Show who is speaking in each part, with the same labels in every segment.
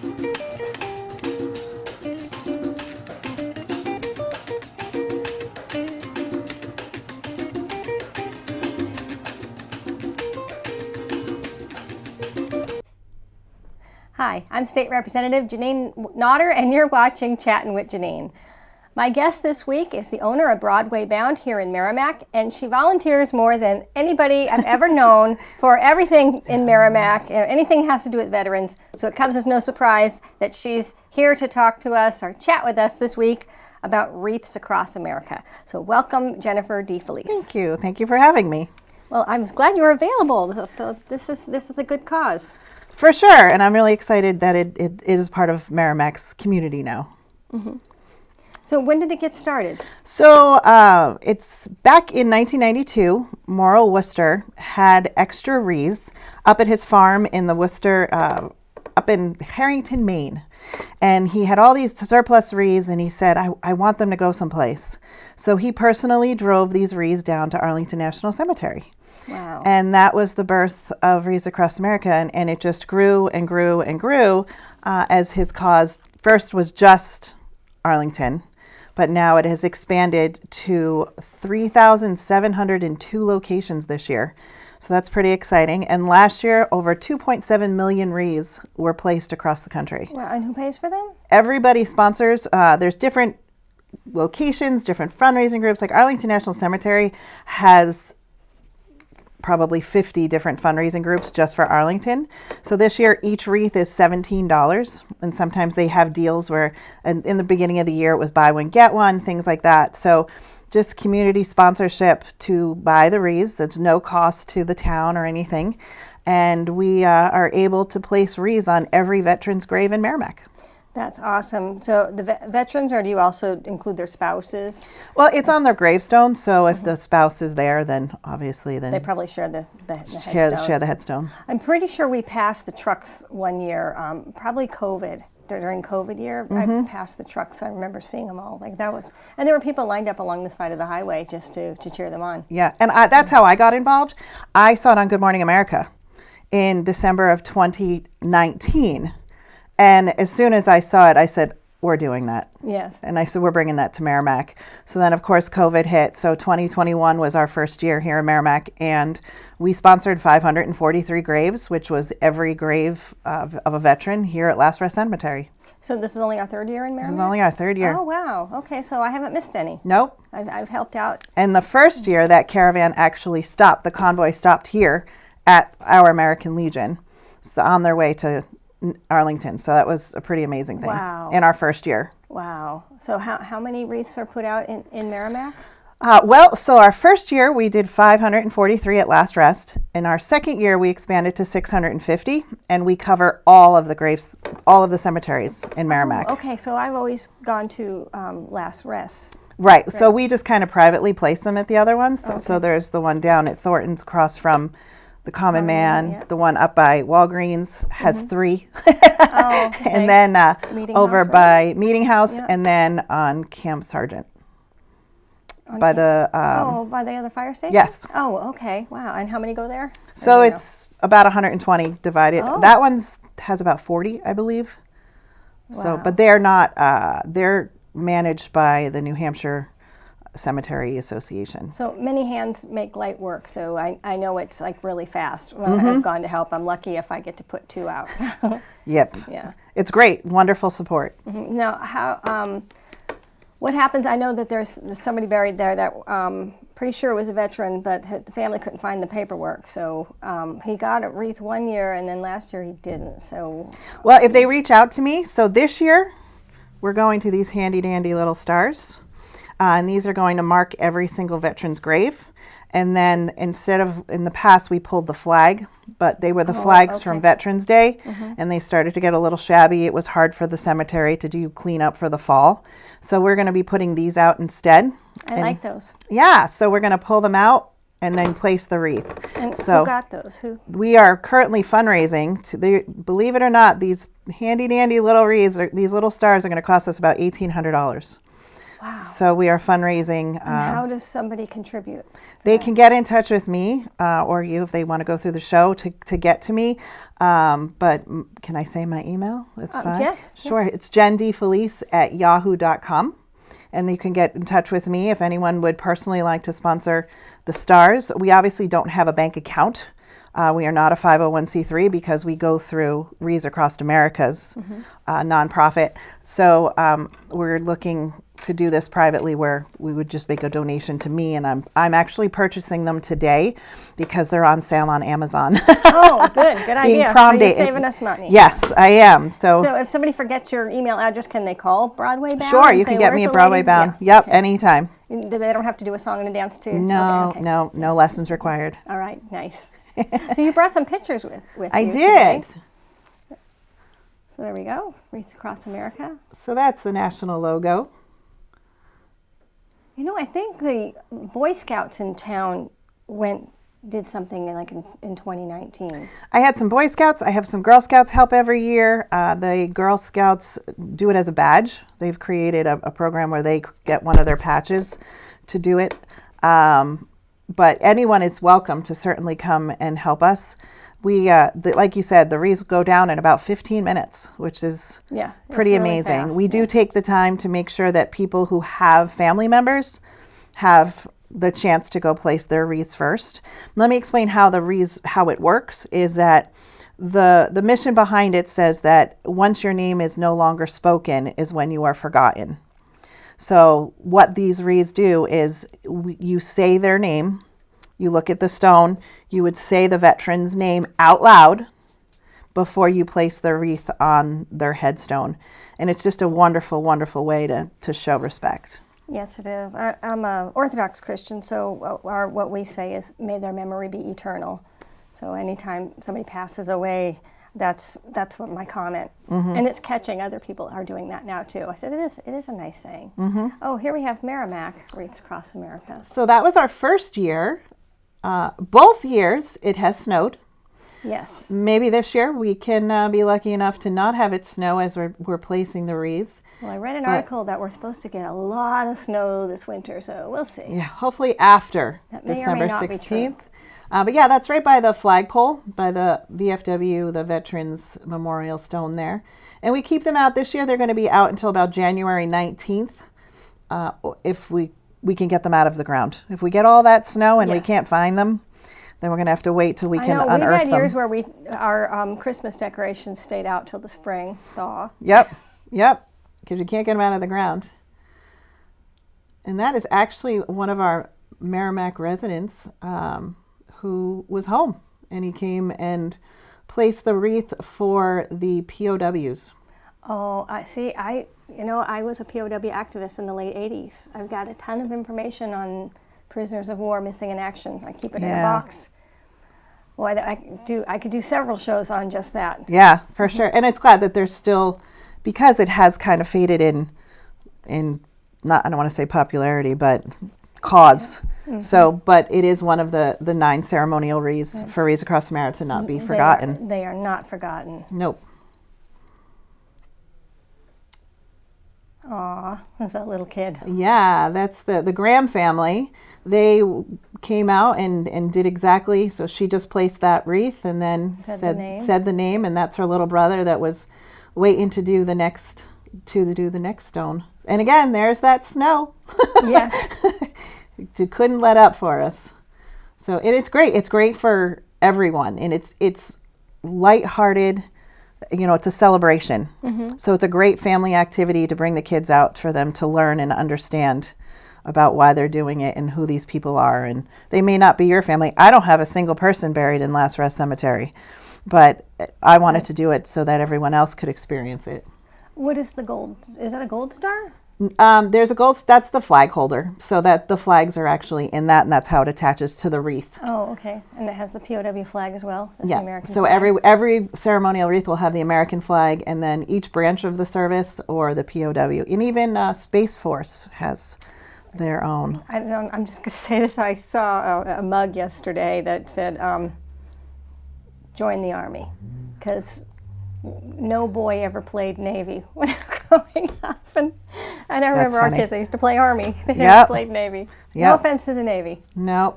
Speaker 1: Hi, I'm State Representative Janine Nodder, and you're watching Chattin' with Janine. My guest this week is the owner of Broadway Bound here in Merrimack, and she volunteers more than anybody I've ever known for everything in Merrimack. Anything has to do with veterans, so it comes as no surprise that she's here to talk to us or chat with us this week about Wreaths Across America. So welcome, Jennifer DeFelice.
Speaker 2: Thank you. Thank you for having me.
Speaker 1: Well, I was glad you were available, so this is a good cause.
Speaker 2: For sure, and I'm really excited that it is part of Merrimack's community now.
Speaker 1: Mm-hmm. So when did it get started?
Speaker 2: So it's back in 1992, Morrill Worcester had extra wreaths up at his farm in the Worcester, up in Harrington, Maine. And he had all these surplus wreaths, and he said, I want them to go someplace. So he personally drove these wreaths down to Arlington National Cemetery.
Speaker 1: Wow.
Speaker 2: And that was the birth of Wreaths Across America, and it just grew and grew and grew as his cause first was just Arlington, but now it has expanded to 3,702 locations this year. So that's pretty exciting. And last year, over 2.7 million wreaths were placed across the country.
Speaker 1: Wow. And who pays for them?
Speaker 2: Everybody sponsors. There's different locations, different fundraising groups. Like Arlington National Cemetery has probably 50 different fundraising groups just for Arlington. So this year, each wreath is $17. And sometimes they have deals where in the beginning of the year, it was buy one, get one, things like that. So just community sponsorship to buy the wreaths. There's no cost to the town or anything. And we are able to place wreaths on every veteran's grave in Merrimack.
Speaker 1: That's awesome. So the veterans, or do you also include their spouses?
Speaker 2: Well, it's on their gravestone, so if the spouse is there, then obviously
Speaker 1: they probably share the
Speaker 2: headstone. Share the headstone.
Speaker 1: I'm pretty sure we passed the trucks one year, probably COVID. During COVID year, I passed the trucks. I remember seeing them all. And there were people lined up along the side of the highway just to cheer them on.
Speaker 2: Yeah, and that's how I got involved. I saw it on Good Morning America in December of 2019. And as soon as I saw it, I said, we're doing that.
Speaker 1: Yes.
Speaker 2: And I said, we're bringing that to Merrimack. So then, of course, COVID hit. So 2021 was our first year here in Merrimack. And we sponsored 543 graves, which was every grave of a veteran here at Last Rest Cemetery.
Speaker 1: So this is only our third year in Merrimack?
Speaker 2: This is only our third year.
Speaker 1: Oh, wow. Okay, so I haven't missed any.
Speaker 2: Nope.
Speaker 1: I've helped out.
Speaker 2: And the first year, that caravan actually stopped. The convoy stopped here at our American Legion. So on their way to Arlington. So that was a pretty amazing thing.
Speaker 1: Wow.
Speaker 2: In our first year.
Speaker 1: Wow. So how many wreaths are put out in Merrimack?
Speaker 2: So our first year we did 543 at Last Rest. In our second year we expanded to 650, and we cover all of the graves, all of the cemeteries in Merrimack.
Speaker 1: Oh, okay, so I've always gone to Last Rest.
Speaker 2: Right. So we just kind of privately place them at the other ones.
Speaker 1: Okay.
Speaker 2: So there's the one down at Thornton's across from the Common Man. Yeah. The one up by Walgreens has 3.
Speaker 1: Oh, okay.
Speaker 2: And then over by Meeting House,
Speaker 1: yeah.
Speaker 2: And then on Camp Sargent. By the
Speaker 1: other fire station?
Speaker 2: Yes.
Speaker 1: Oh, okay. Wow. And how many go there?
Speaker 2: So it's about 120 divided.
Speaker 1: Oh.
Speaker 2: That one's has about 40, I believe.
Speaker 1: Wow.
Speaker 2: So, but they're not. They're managed by the New Hampshire Cemetery Association.
Speaker 1: So many hands make light work. So I know it's like really fast. When I've gone to help, I'm lucky if I get to put 2 out.
Speaker 2: Yep.
Speaker 1: Yeah.
Speaker 2: It's great. Wonderful support.
Speaker 1: Mm-hmm. Now, what happens? I know that there's somebody buried there that pretty sure was a veteran, but the family couldn't find the paperwork. So he got a wreath one year, and then last year he didn't. So
Speaker 2: well, if they reach out to me, so this year we're going to these handy dandy little stars. And these are going to mark every single veteran's grave. And then instead of, in the past, we pulled the flag, but they were the flags from Veterans Day, and they started to get a little shabby. It was hard for the cemetery to do cleanup for the fall. So we're going to be putting these out instead.
Speaker 1: I like those.
Speaker 2: Yeah, so we're going to pull them out and then place the wreath.
Speaker 1: And
Speaker 2: so
Speaker 1: who got those? Who?
Speaker 2: We are currently fundraising. Believe it or not, these handy dandy little wreaths, these little stars are going to cost us about $1,800.
Speaker 1: Wow.
Speaker 2: So we are fundraising.
Speaker 1: And how does somebody contribute?
Speaker 2: They can get in touch with me or you if they want to go through the show to get to me. But can I say my email? It's fine.
Speaker 1: Yes.
Speaker 2: Sure. Yeah. It's jendefelice@yahoo.com. And you can get in touch with me if anyone would personally like to sponsor the stars. We obviously don't have a bank account. We are not a 501c3 because we go through Wreaths Across America's nonprofit. So we're looking to do this privately where we would just make a donation to me, and I'm actually purchasing them today because they're on sale on Amazon.
Speaker 1: Oh, good idea. So you're saving us money.
Speaker 2: Yes, I am. So
Speaker 1: if somebody forgets your email address, can they call Broadway Bound?
Speaker 2: Sure, you can get me at Broadway Bound.
Speaker 1: Yeah.
Speaker 2: Yep, anytime.
Speaker 1: They don't have to do a song and a dance too?
Speaker 2: No, no lessons required.
Speaker 1: All right, nice. So you brought some pictures with
Speaker 2: I
Speaker 1: you
Speaker 2: did.
Speaker 1: Today. So there we go, Wreaths Across America.
Speaker 2: So that's the national logo.
Speaker 1: You know, I think the Boy Scouts in town did something in 2019.
Speaker 2: I had some Boy Scouts. I have some Girl Scouts help every year. The Girl Scouts do it as a badge. They've created a program where they get one of their patches to do it. But anyone is welcome to certainly come and help us. We, like you said, the wreaths go down in about 15 minutes, which is pretty amazing.
Speaker 1: Really fast,
Speaker 2: we do take the time to make sure that people who have family members have the chance to go place their wreaths first. Let me explain how it works. Is that the mission behind it says that once your name is no longer spoken is when you are forgotten. So what these wreaths do is you say their name, you look at the stone, you would say the veteran's name out loud before you place the wreath on their headstone. And it's just a wonderful, wonderful way to show respect.
Speaker 1: Yes, it is. I'm an Orthodox Christian, so what we say is, may their memory be eternal. So anytime somebody passes away, that's what my comment. Mm-hmm. And it's catching. Other people are doing that now too. I said it is a nice saying. Mm-hmm. Oh, here we have Merrimack, Wreaths Across America.
Speaker 2: So that was our first year. Both years it has snowed.
Speaker 1: Yes.
Speaker 2: Maybe this year we can be lucky enough to not have it snow as we're placing the wreaths.
Speaker 1: Well, I read an article that we're supposed to get a lot of snow this winter, so we'll see.
Speaker 2: Yeah, hopefully after
Speaker 1: that may
Speaker 2: December
Speaker 1: or may not
Speaker 2: 16th.
Speaker 1: Be true.
Speaker 2: But yeah, that's right by the flagpole, by the VFW, the Veterans Memorial Stone there. And we keep them out this year. They're going to be out until about January 19th if we can get them out of the ground. If we get all that snow and we can't find them, then we're going to have to wait till we can unearth them.
Speaker 1: We've had years where our Christmas decorations stayed out till the spring thaw.
Speaker 2: Yep, because you can't get them out of the ground. And that is actually one of our Merrimack residents who was home, and he came and placed the wreath for the POWs.
Speaker 1: Oh, I see. I was a POW activist in the late 80s. I've got a ton of information on prisoners of war missing in action. I keep it in a box. Well, I could do several shows on just that.
Speaker 2: Yeah, for sure. And it's glad that there's still, because it has kind of faded in not, I don't want to say popularity, but cause. Mm-hmm. So, but it is one of the 9 ceremonial wreaths for Wreaths Across America to not be forgotten.
Speaker 1: They are not forgotten.
Speaker 2: Nope.
Speaker 1: Aw, there's that little kid.
Speaker 2: Yeah, that's the Graham family. They came out and did exactly, so she just placed that wreath and then said the name, and that's her little brother that was waiting to do the next stone. And again, there's that snow.
Speaker 1: Yes.
Speaker 2: You couldn't let up for us. So it's great. It's great for everyone, and it's lighthearted. It's a celebration. Mm-hmm. So it's a great family activity to bring the kids out for them to learn and understand about why they're doing it and who these people are. And they may not be your family. I don't have a single person buried in Last Rest Cemetery, but I wanted to do it so that everyone else could experience it.
Speaker 1: What is the gold? Is that a gold star?
Speaker 2: There's a gold, that's the flag holder. So that the flags are actually in that, and that's how it attaches to the wreath.
Speaker 1: Oh, okay. And it has the POW flag as well?
Speaker 2: Yeah.
Speaker 1: The American
Speaker 2: so
Speaker 1: flag.
Speaker 2: every ceremonial wreath will have the American flag, and then each branch of the service or the POW. And even Space Force has their own.
Speaker 1: I'm just going to say this. I saw a mug yesterday that said, join the Army, because no boy ever played Navy growing up. And I remember our
Speaker 2: funny.
Speaker 1: kids, they used to play Army. They never
Speaker 2: Yep.
Speaker 1: played Navy. No
Speaker 2: Yep.
Speaker 1: offense to the Navy.
Speaker 2: No.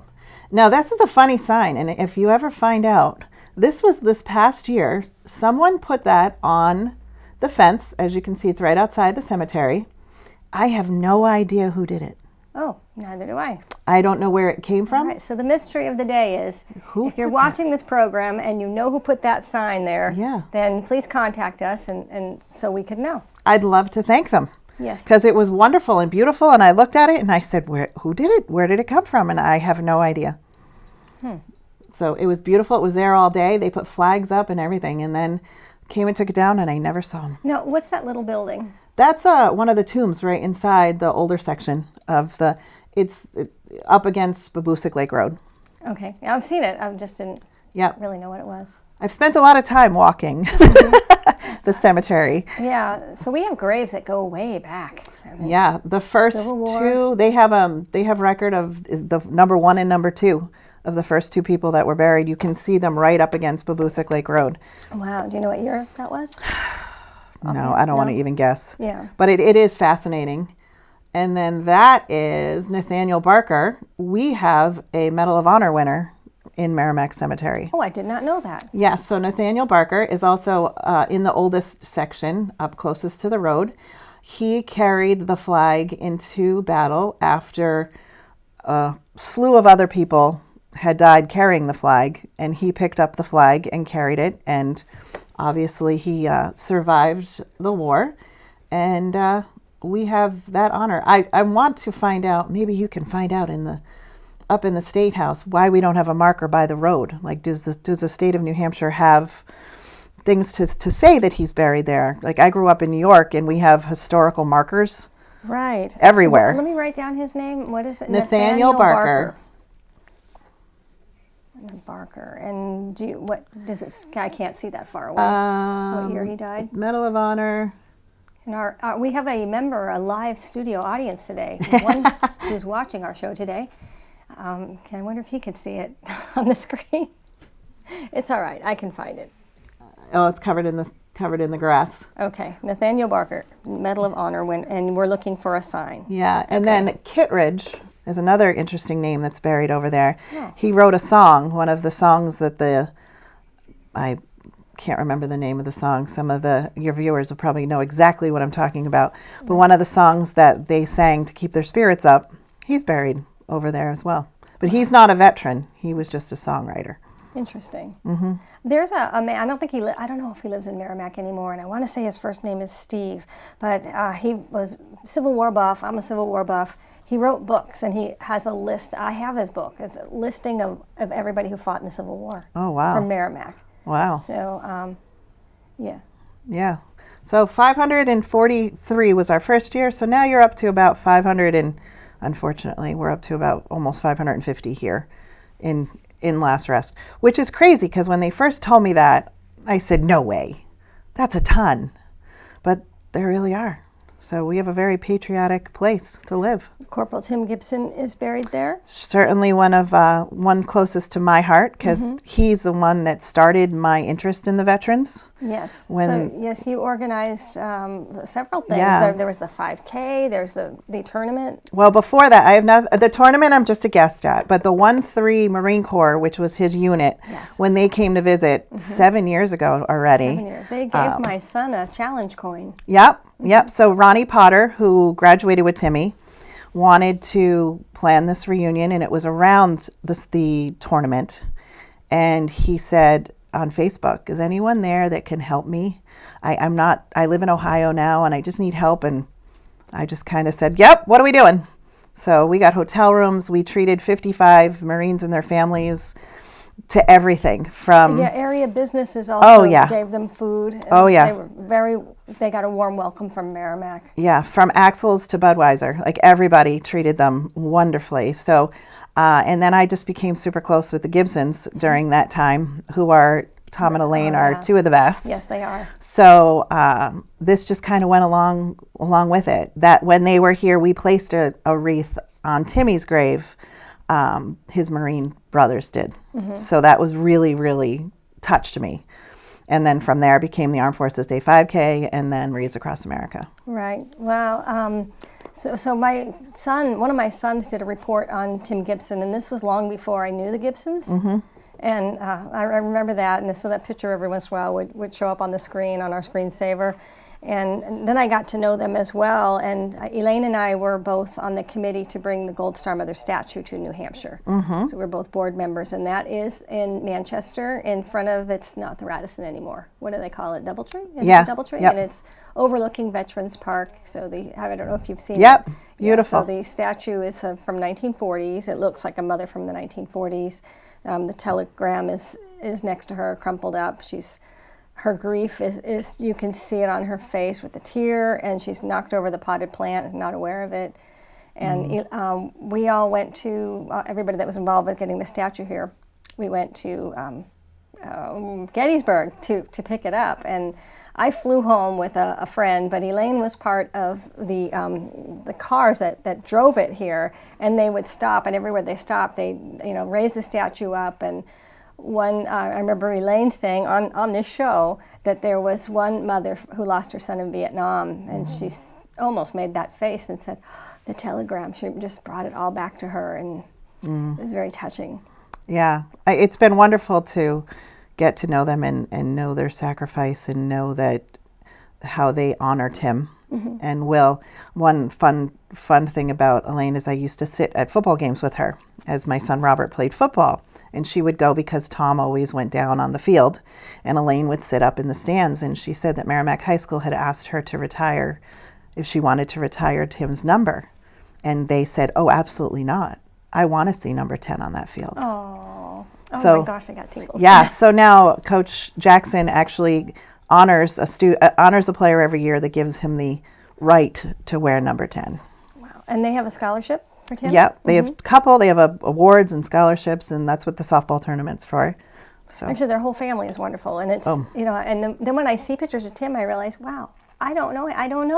Speaker 2: Now, this is a funny sign. And if you ever find out, this was this past year, someone put that on the fence. As you can see, it's right outside the cemetery. I have no idea who did it.
Speaker 1: Oh, neither do I.
Speaker 2: I don't know where it came from.
Speaker 1: All right, so the mystery of the day is,
Speaker 2: Who
Speaker 1: if you're
Speaker 2: put
Speaker 1: watching this program and you know who put that sign there,
Speaker 2: Yeah.
Speaker 1: then please contact us and so we could know.
Speaker 2: I'd love to thank them.
Speaker 1: Yes.
Speaker 2: Because it was wonderful and beautiful. And I looked at it and I said, who did it? Where did it come from? And I have no idea. So it was beautiful. It was there all day. They put flags up and everything. And then came and took it down and I never saw them.
Speaker 1: No, what's that little building?
Speaker 2: That's one of the tombs right inside the older section of it's up against Babusick Lake Road.
Speaker 1: Okay, yeah, I've seen it. I just didn't
Speaker 2: Yep.
Speaker 1: really know what it was.
Speaker 2: I've spent a lot of time walking the cemetery.
Speaker 1: Yeah, so we have graves that go way back. I mean,
Speaker 2: Yeah, the first
Speaker 1: Civil War.
Speaker 2: two, they have record of the number 1 and number 2 of the first 2 people that were buried. You can see them right up against Babusick Lake Road.
Speaker 1: Wow, do you know what year that was?
Speaker 2: No, I don't want to even guess.
Speaker 1: Yeah.
Speaker 2: But it is fascinating. And then that is Nathaniel Barker. We have a Medal of Honor winner in Merrimack Cemetery.
Speaker 1: Oh, I did not know that.
Speaker 2: Yes, so Nathaniel Barker is also in the oldest section, up closest to the road. He carried the flag into battle after a slew of other people had died carrying the flag, and he picked up the flag and carried it, and obviously he survived the war, and we have that honor. I want to find out, maybe you can find out up in the State House, why we don't have a marker by the road. Like, does the state of New Hampshire have things to say that he's buried there? Like, I grew up in New York, and we have historical markers
Speaker 1: Right.
Speaker 2: everywhere.
Speaker 1: Let me write down his name. What is it?
Speaker 2: Nathaniel Barker.
Speaker 1: Barker. And what does it? I can't see that far away. What year he died?
Speaker 2: Medal of Honor.
Speaker 1: And we have a live studio audience today. One who's watching our show today. I wonder if he could see it on the screen. It's all right. I can find it.
Speaker 2: Oh, it's covered in the grass.
Speaker 1: Okay, Nathaniel Barker, Medal of Honor, and we're looking for a sign.
Speaker 2: Yeah, and then Kittredge is another interesting name that's buried over there.
Speaker 1: Oh.
Speaker 2: He wrote a song, one of the songs that I can't remember the name of the song. Some of your viewers will probably know exactly what I'm talking about. But one of the songs that they sang to keep their spirits up, he's buried over there as well. But he's not a veteran. He was just a songwriter.
Speaker 1: Interesting. Mm-hmm. There's a man. I don't know if he lives in Merrimack anymore, and I want to say his first name is Steve. But he was Civil War buff. I'm a Civil War buff. He wrote books, and he has a list. I have his book. It's a listing of everybody who fought in the Civil War.
Speaker 2: Oh, wow.
Speaker 1: From Merrimack.
Speaker 2: Wow.
Speaker 1: So, yeah.
Speaker 2: Yeah. So 543 was our first year. So now you're up to about 500, and unfortunately, we're up to about almost 550 here in Last Rest, which is crazy because when they first told me that, I said, no way. That's a ton. But there really are. So we have a very patriotic place to live.
Speaker 1: Corporal Tim Gibson is buried there.
Speaker 2: Certainly one closest to my heart because he's the one that started my interest in the veterans.
Speaker 1: Yes. Yes, you organized several things.
Speaker 2: Yeah.
Speaker 1: There was the 5K. There's the tournament.
Speaker 2: Well, before that, I have the tournament. I'm just a guest at, but the 1-3 Marine Corps, which was his unit, when they came to visit 7 years ago already.
Speaker 1: 7 years. They gave my son a challenge coin.
Speaker 2: Yep. So Ronnie Potter, who graduated with Timmy, wanted to plan this reunion, and it was around the tournament. And he said on Facebook, "Is anyone there that can help me? I live in Ohio now, and I just need help." And I just kind of said, "Yep, what are we doing?" So we got hotel rooms. We treated 55 Marines and their families to everything from
Speaker 1: area businesses also gave them food. They got a warm welcome from Merrimack.
Speaker 2: Yeah, from Axel's to Budweiser, like everybody treated them wonderfully. So, and then I just became super close with the Gibsons during that time, who are Tom and Elaine are two of the best.
Speaker 1: Yes, they are.
Speaker 2: So this just kind of went along with it. That when they were here, we placed a wreath on Timmy's grave. His Marine brothers did. So that was really, really touched me. And then from there became the Armed Forces Day 5K and then Wreaths Across America.
Speaker 1: Right. Wow. So my son, one of my sons did a report on Tim Gibson, and this was long before I knew the Gibsons. Mm-hmm. And I remember that, and so that picture every once in a while would show up on the screen, on our screensaver. And then I got to know them as well. And Elaine and I were both on the committee to bring the Gold Star Mother statue to New Hampshire. Mm-hmm. So we're both board members, and that is in Manchester, in front of, it's not the Radisson anymore. What do they call it? Doubletree? Is it Doubletree?
Speaker 2: Yep.
Speaker 1: And it's overlooking Veterans Park. So I don't know if you've seen
Speaker 2: Yep.
Speaker 1: it.
Speaker 2: Beautiful.
Speaker 1: Yeah, so the statue is from 1940s. It looks like a mother from the 1940s. The telegram is next to her, crumpled up. Her grief is you can see it on her face with the tear, and she's knocked over the potted plant, not aware of it. And we all went to, everybody that was involved with getting the statue here, we went to Gettysburg to pick it up. And I flew home with a friend, but Elaine was part of the cars that drove it here, and they would stop, and everywhere they stopped, they raised the statue up. And I remember Elaine saying on this show that there was one mother who lost her son in Vietnam, and she almost made that face and said, the telegram, she just brought it all back to her, and it was very touching. Yeah.
Speaker 2: It's been wonderful to get to know them and know their sacrifice and know that how they honor Tim and Will. One fun thing about Elaine is I used to sit at football games with her as my son Robert played football. And she would go because Tom always went down on the field, and Elaine would sit up in the stands. And she said that Merrimack High School had asked her to retire, if she wanted to retire Tim's number. And they said, oh, absolutely not. I want to see number 10 on that field.
Speaker 1: Oh
Speaker 2: so,
Speaker 1: my gosh, I got tingles.
Speaker 2: Yeah, so now Coach Jackson actually honors a player every year that gives him the right to wear number 10.
Speaker 1: Wow. And they have a scholarship for Tim?
Speaker 2: Yep, they have they have awards and scholarships, and that's what the softball tournament's for. So
Speaker 1: actually, their whole family is wonderful, and it's and then when I see pictures of Tim, I realize, wow, I don't know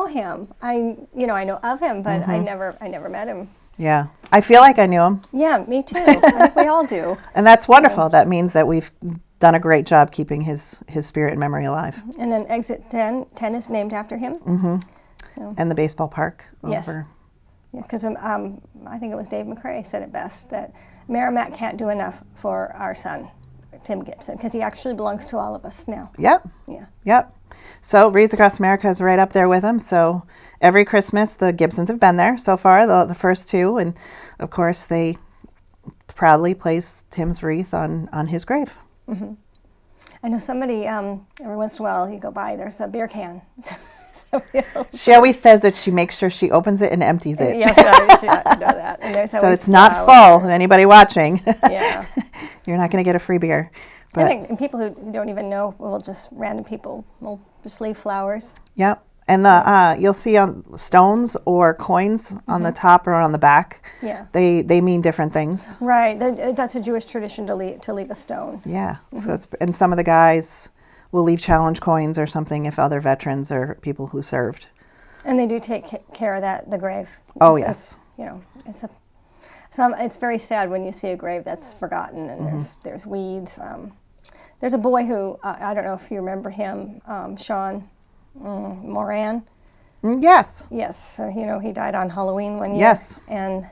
Speaker 1: him. I know of him, but I never met him.
Speaker 2: Yeah, I feel like I knew him.
Speaker 1: Yeah, me too. I think we all do.
Speaker 2: And that's wonderful. Yeah. That means that we've done a great job keeping his spirit and memory alive.
Speaker 1: And then Exit 10 is named after him.
Speaker 2: Mm-hmm. So. And the baseball park over.
Speaker 1: Yes. Yeah, because I think it was Dave McCrae said it best, that Merrimack can't do enough for our son, Tim Gibson, because he actually belongs to all of us now.
Speaker 2: Yep.
Speaker 1: Yeah.
Speaker 2: Yep. So Wreaths Across America is right up there with him. So every Christmas, the Gibsons have been there so far, the first two. And, of course, they proudly place Tim's wreath on his grave.
Speaker 1: Mm-hmm. I know somebody, every once in a while, you go by, there's a beer can.
Speaker 2: She always says that she makes sure she opens it and empties it.
Speaker 1: Yes, I know that. And
Speaker 2: so it's not full. Anybody watching,
Speaker 1: yeah,
Speaker 2: you're not going to get a free beer.
Speaker 1: But I think people who don't even know random people will just leave flowers.
Speaker 2: Yep, and you'll see on stones or coins on the top or on the back. Yeah, they mean different things.
Speaker 1: Right, that's a Jewish tradition to leave a stone.
Speaker 2: Yeah, so and some of the guys will leave challenge coins or something if other veterans or people who served. And they do take care of the grave. Oh, yes. It's very sad when you see a grave that's forgotten and there's weeds. There's a boy who, I don't know if you remember him, Sean Moran. Yes. Yes, so he died on Halloween one year. Yes. And,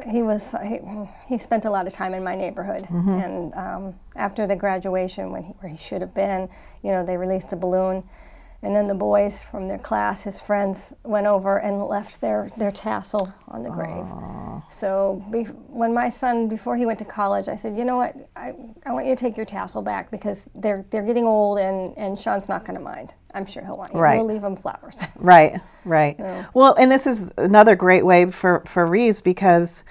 Speaker 2: he spent a lot of time in my neighborhood, and after the graduation, where he should have been, they released a balloon, and then the boys from their class, his friends, went over and left their tassel on the grave. Aww. So when my son, before he went to college, I said, you know what, I want you to take your tassel back because they're getting old, and Sean's not going to mind. I'm sure he'll want you. Right. We'll leave him flowers. Right. So. Well, and this is another great way for Wreaths, because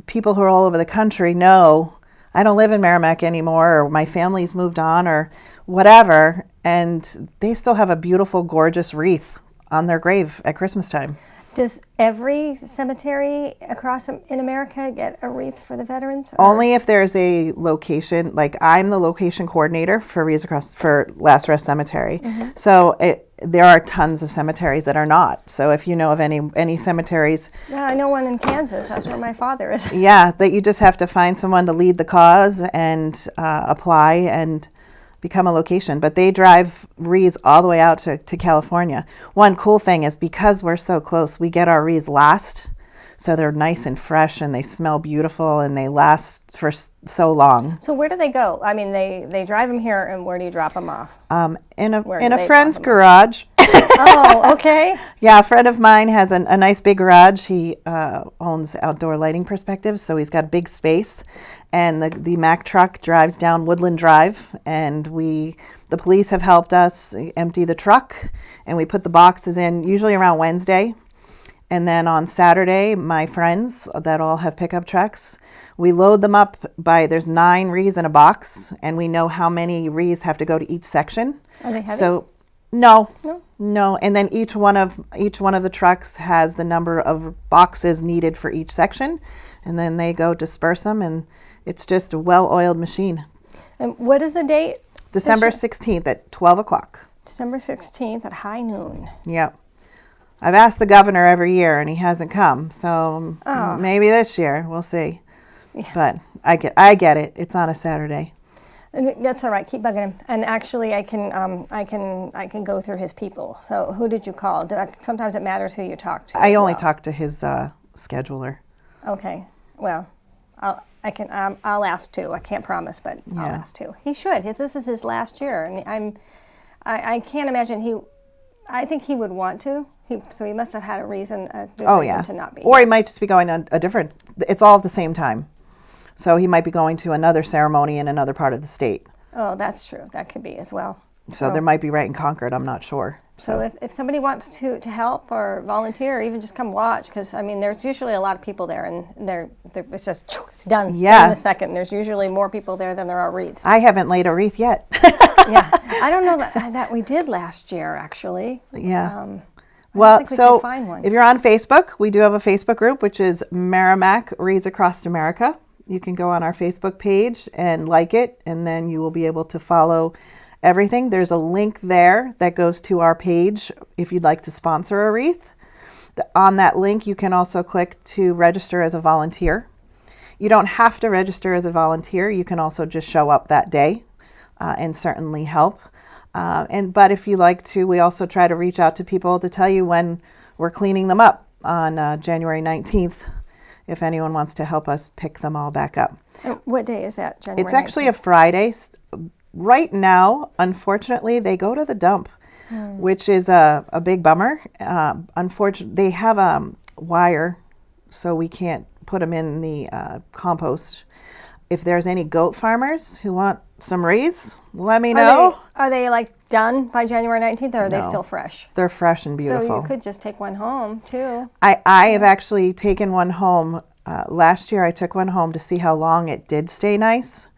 Speaker 2: people who are all over the country know I don't live in Merrimack anymore, or my family's moved on, or whatever, and they still have a beautiful, gorgeous wreath on their grave at Christmas time. Does every cemetery in America get a wreath for the veterans? Or? Only if there's a location. Like, I'm the location coordinator for Last Rest Cemetery. So there are tons of cemeteries that are not. So if you know of any cemeteries. Yeah, I know one in Kansas. That's where my father is. Yeah, that you just have to find someone to lead the cause and apply, and become a location, but they drive wreaths all the way out to California. One cool thing is because we're so close, we get our wreaths last. So they're nice and fresh and they smell beautiful and they last for so long.
Speaker 1: So where do they go? I mean, they drive them here, and where do you drop them off?
Speaker 2: In a friend's garage.
Speaker 1: Oh, okay.
Speaker 2: Yeah, a friend of mine has a nice big garage. He owns Outdoor Lighting Perspectives, so he's got big space. And the Mack truck drives down Woodland Drive, and the police have helped us empty the truck, and we put the boxes in usually around Wednesday. And then on Saturday, my friends that all have pickup trucks, we load them up there's 9 wreaths in a box, and we know how many wreaths have to go to each section.
Speaker 1: Are they heavy?
Speaker 2: So, no. And then each one of the trucks has the number of boxes needed for each section, and then they go disperse them, and it's just a well-oiled machine.
Speaker 1: And what is the date?
Speaker 2: December 16th at 12 o'clock.
Speaker 1: December 16th at high noon.
Speaker 2: Yep. I've asked the governor every year, and he hasn't come. So maybe this year, we'll see. Yeah. But I get it. It's on a Saturday.
Speaker 1: That's all right. Keep bugging him. And actually, I can go through his people. So who did you call? Sometimes it matters who you talk to.
Speaker 2: I only talk to his scheduler.
Speaker 1: Okay. Well, I'll ask too. I can't promise, but I'll ask too. He should. This is his last year, and I can't imagine I think he would want to. So he must have had a reason to not be.
Speaker 2: Or he might just be going on it's all at the same time. So he might be going to another ceremony in another part of the state.
Speaker 1: Oh, that's true. That could be as well.
Speaker 2: So there might be right in Concord. I'm not sure.
Speaker 1: So if somebody wants to help or volunteer or even just come watch, because, I mean, there's usually a lot of people there, and it's just, it's done in a second. There's usually more people there than there are wreaths.
Speaker 2: I haven't laid a wreath yet.
Speaker 1: Yeah. I don't know that we did last year, actually.
Speaker 2: Yeah. Well, so if you're on Facebook, we do have a Facebook group, which is Merrimack Wreaths Across America. You can go on our Facebook page and like it, and then you will be able to follow everything. There's a link there that goes to our page if you'd like to sponsor a wreath. On that link, you can also click to register as a volunteer. You don't have to register as a volunteer. You can also just show up that day and certainly help. But if you like to, we also try to reach out to people to tell you when we're cleaning them up on January 19th, if anyone wants to help us pick them all back up.
Speaker 1: What day is that, January 19th?
Speaker 2: It's actually a Friday. Right now, unfortunately, they go to the dump, which is a big bummer. Unfortunately, they have a wire, so we can't put them in the compost. If there's any goat farmers who want some wreaths, let me know.
Speaker 1: Are they like done by January 19th, or are they still fresh?
Speaker 2: They're fresh and beautiful.
Speaker 1: So you could just take one home too.
Speaker 2: I have actually taken one home. Last year I took one home to see how long it did stay nice.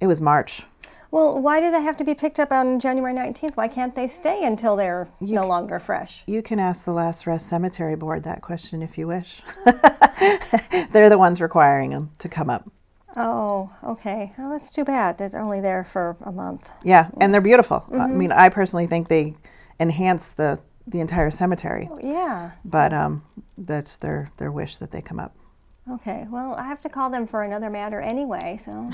Speaker 2: It was March.
Speaker 1: Well, why do they have to be picked up on January 19th? Why can't they stay until they're no longer fresh?
Speaker 2: You can ask the Last Rest Cemetery Board that question if you wish. They're the ones requiring them to come up.
Speaker 1: Oh, okay. Well, that's too bad. They're only there for a month.
Speaker 2: Yeah, and they're beautiful. Mm-hmm. I mean, I personally think they enhance the entire cemetery.
Speaker 1: Oh, yeah.
Speaker 2: But that's their wish that they come up.
Speaker 1: Okay. Well, I have to call them for another matter anyway, so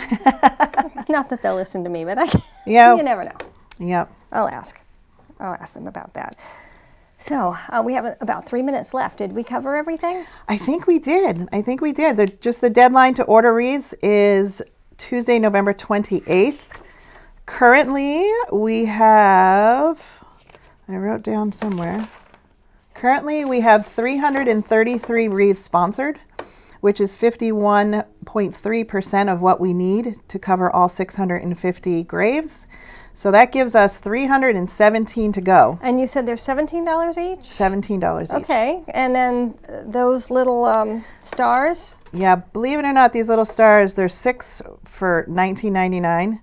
Speaker 1: not that they'll listen to me, but you never know.
Speaker 2: Yep.
Speaker 1: I'll ask them about that. So we have about 3 minutes left. Did we cover everything?
Speaker 2: I think we did. Just the deadline to order wreaths is Tuesday, November 28th. Currently, we have, I wrote down somewhere. Currently, we have 333 wreaths sponsored, which is 51.3% of what we need to cover all 650 graves. So that gives us 317 to go.
Speaker 1: And you said they're $17 each?
Speaker 2: $17 each.
Speaker 1: Okay. And then those little stars?
Speaker 2: Yeah, believe it or not, these little stars, there's 6 for $19.99.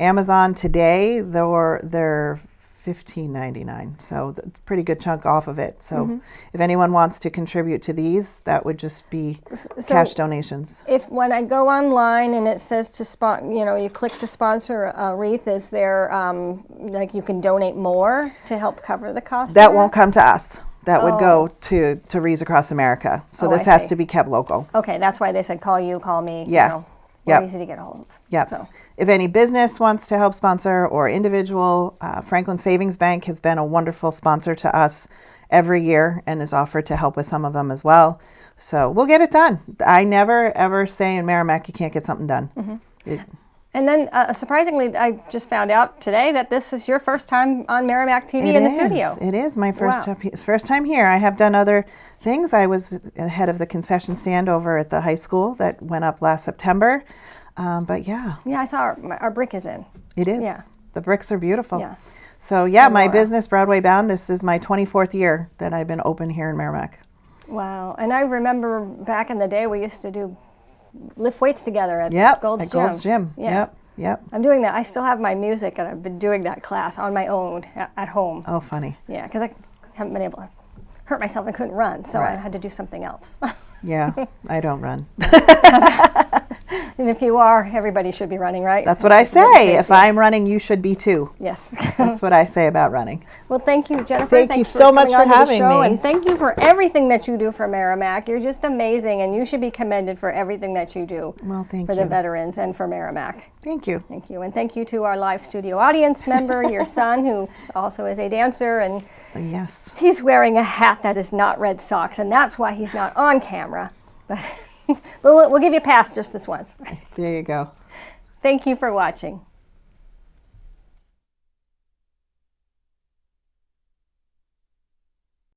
Speaker 2: Amazon today, they're $15.99. So that's a pretty good chunk off of it. So if anyone wants to contribute to these, that would just be cash donations.
Speaker 1: If when I go online and it says you click to sponsor a wreath, is there like you can donate more to help cover the cost?
Speaker 2: That won't come to us. That would go to Wreaths Across America. So this has to be kept local.
Speaker 1: Okay, that's why they said call you, call me.
Speaker 2: Yeah. Yep.
Speaker 1: easy to get a hold of.
Speaker 2: Yep.
Speaker 1: So.
Speaker 2: If any business wants to help sponsor or individual, Franklin Savings Bank has been a wonderful sponsor to us every year and is offered to help with some of them as well. So we'll get it done. I never, ever say in Merrimack you can't get something done.
Speaker 1: Mm-hmm. And then, surprisingly, I just found out today that this is your first time on Merrimack TV in the studio.
Speaker 2: It is my first time here. I have done other things. I was head of the concession stand over at the high school that went up last September. But yeah.
Speaker 1: Yeah, I saw our brick is in.
Speaker 2: It is.
Speaker 1: Yeah.
Speaker 2: The bricks are beautiful.
Speaker 1: Yeah.
Speaker 2: So yeah, my business, Broadway Bound, this is my 24th year that I've been open here in Merrimack.
Speaker 1: Wow. And I remember back in the day we used to lift weights together at Gold's Gym.
Speaker 2: Yeah. Yep.
Speaker 1: I'm doing that. I still have my music, and I've been doing that class on my own at home.
Speaker 2: Oh, funny.
Speaker 1: Yeah, because I haven't been able to hurt myself and couldn't run, so I had to do something else.
Speaker 2: Yeah, I don't run.
Speaker 1: And if you are, everybody should be running, right?
Speaker 2: That's what I say. If I'm running, you should be too.
Speaker 1: Yes.
Speaker 2: That's what I say about running.
Speaker 1: Well, thank you, Jennifer.
Speaker 2: Thank you so much for having me.
Speaker 1: And thank you for everything that you do for Merrimack. You're just amazing, and you should be commended for everything that you do.
Speaker 2: Well, thank
Speaker 1: you. For
Speaker 2: you.
Speaker 1: the veterans and for Merrimack.
Speaker 2: Thank you.
Speaker 1: Thank you. And thank you to our live studio audience member, your son, who also is a dancer. And
Speaker 2: yes,
Speaker 1: he's wearing a hat that is not Red Sox, and that's why he's not on camera. But we'll give you a pass just this once.
Speaker 2: There you go.
Speaker 1: Thank you for watching.